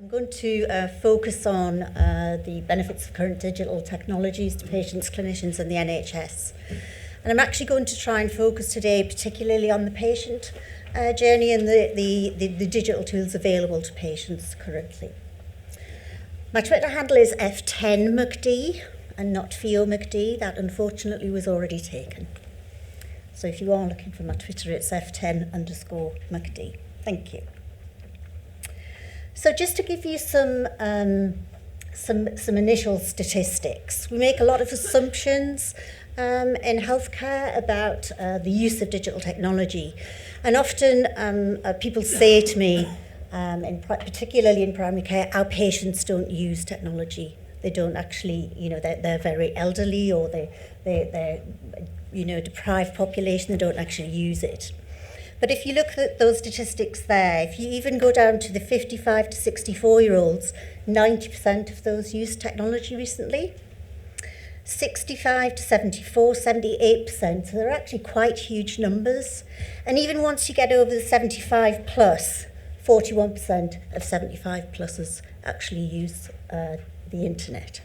I'm going to focus on the benefits of current digital technologies to patients, clinicians and the NHS. And I'm actually going to try and focus today particularly on the patient journey and the digital tools available to patients currently. My Twitter handle is F10McD and not Fiona McD. That unfortunately was already taken. So if you are looking for my Twitter, it's F10_McD. Thank you. So just to give you some initial statistics, we make a lot of assumptions in healthcare about the use of digital technology, and often people say to me, particularly in primary care, our patients don't use technology. They don't actually, they're very elderly or they're deprived population. They don't actually use it. But if you look at those statistics there, if you even go down to the 55 to 64-year-olds, 90% of those used technology recently. 65 to 74, 78%, so they're actually quite huge numbers. And even once you get over the 75 plus, 41% of 75 pluses actually use the internet.